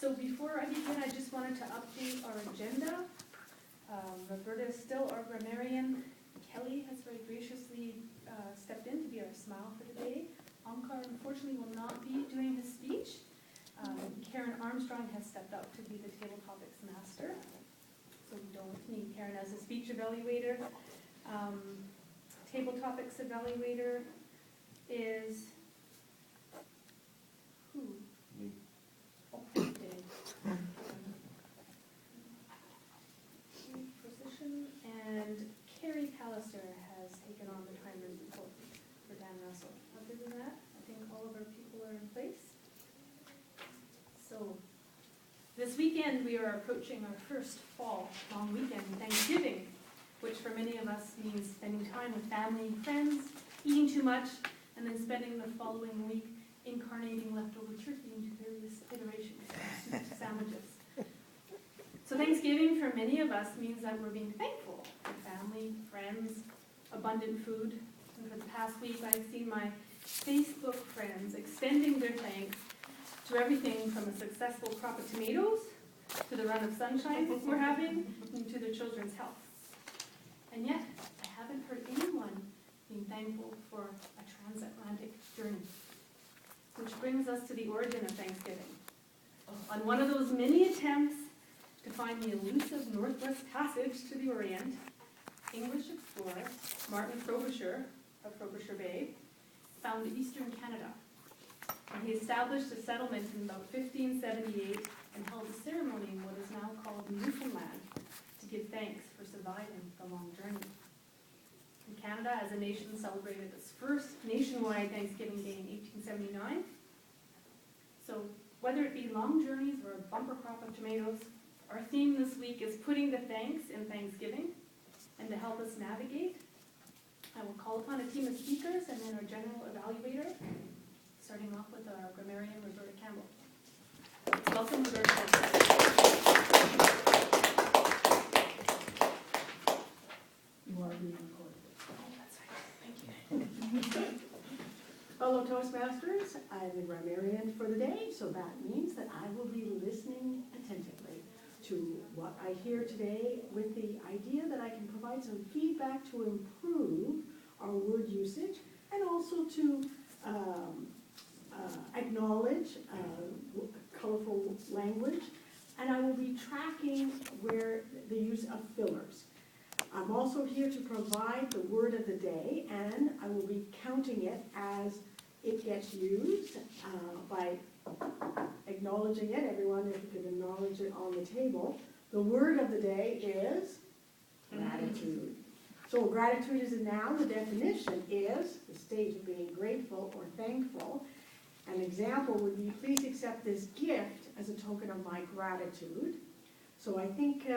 So before I begin, I just wanted to update our agenda. Roberta is still our grammarian. Kelly has very graciously stepped in to be our smile for the day. Omkar, unfortunately, will not be doing his speech. Karen Armstrong has stepped up to be the table topics master. So we don't need Karen as a speech evaluator. Table topics evaluator is who? Me. Oh, Dave. Position, and Carrie Pallister has taken on the timer's report for Dan Russell. Other than that, I think all of our people are in place. So this weekend we are approaching our first fall long weekend, Thanksgiving, which for many of us means spending time with family and friends, eating too much, and then spending the following week incarnating leftover turkey into various iterations of soup sandwiches. So Thanksgiving for many of us means that we're being thankful for family, friends, abundant food. And for the past week, I've seen my Facebook friends extending their thanks to everything from a successful crop of tomatoes to the run of sunshine we're having and to their children's health. And yet, I haven't heard anyone being thankful for a transatlantic journey. Which brings us to the origin of Thanksgiving. On one of those many attempts to find the elusive Northwest Passage to the Orient, English explorer Martin Frobisher of Frobisher Bay found eastern Canada. And he established a settlement in about 1578 and held a ceremony in what is now called Newfoundland to give thanks for surviving the long journey. And Canada, as a nation, celebrated its first nationwide Thanksgiving Day in 1879. So whether it be long journeys or a bumper crop of tomatoes, our theme this week is putting the thanks in Thanksgiving. And to help us navigate, I will call upon a team of speakers and then our general evaluator, starting off with our grammarian, Roberta Campbell. Welcome, Roberta. You are being recorded. Oh, that's right. Thank you. Hello, Toastmasters. I'm the grammarian for the day, so that means that I will be listening attentively to what I hear today with the idea that I can provide some feedback to improve our word usage and also to acknowledge colorful language. And I will be tracking where the use of fillers. I'm also here to provide the word of the day, and I will be counting it as it gets used by acknowledging it. Everyone, if you could acknowledge it on the table. The word of the day is gratitude. So gratitude is a noun. The definition is the state of being grateful or thankful. An example would be, please accept this gift as a token of my gratitude. So I think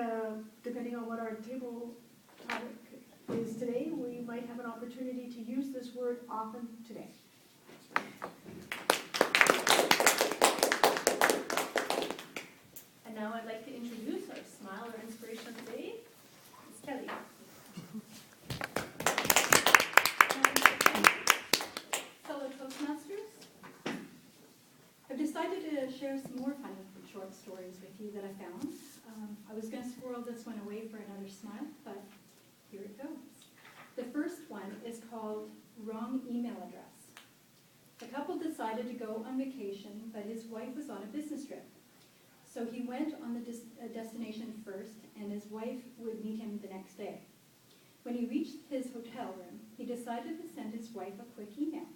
depending on what our table topic is today, we might have an opportunity to use this word often today. And now I'd like to introduce our smile or inspiration of the day, Ms. Kelly. Fellow Toastmasters, I've decided to share some more funny short stories with you that I found. I was going to squirrel this one away for another smile, but here it goes. The first one is called Wrong Email Address. The couple decided to go on vacation, but his wife was on a business trip. So he went on the destination first, and his wife would meet him the next day. When he reached his hotel room, he decided to send his wife a quick email.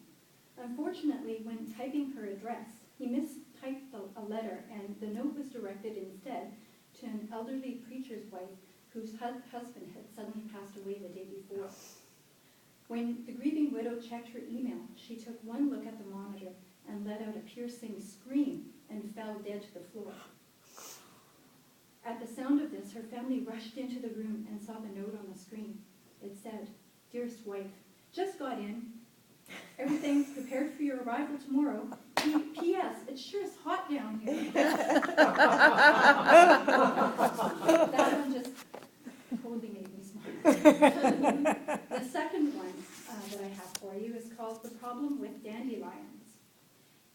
Unfortunately, when typing her address, he mistyped a letter, and the note was directed instead to an elderly preacher's wife whose husband had suddenly passed away the day before. When the grieving widow checked her email, she took one look at the monitor and let out a piercing scream and fell dead to the floor. At the sound of this, her family rushed into the room and saw the note on the screen. It said, "Dearest wife, just got in. Everything's prepared for your arrival tomorrow. P.S. It sure is hot down here." That one just totally made me smile. The second one that I have for you is called The Problem with Dandelions.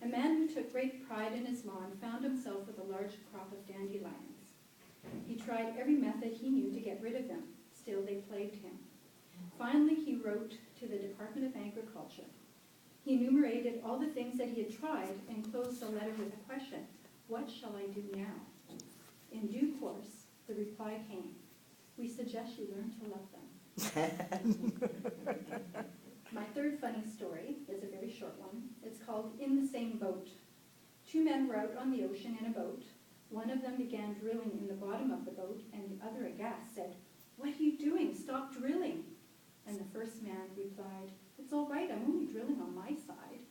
A man who took great pride in his lawn found himself with a large large crop of dandelions. He tried every method he knew to get rid of them. Still, they plagued him. Finally, he wrote to the Department of Agriculture. He enumerated all the things that he had tried and closed the letter with a question, "What shall I do now?" In due course, the reply came, "We suggest you learn to love them." My third funny story is a very short one. It's called In the Same Boat. Two men were out on the ocean in a boat. One of them began drilling in the bottom of the boat, and the other, aghast, said, "What are you doing? Stop drilling." And the first man replied, "It's all right, I'm only drilling on my side."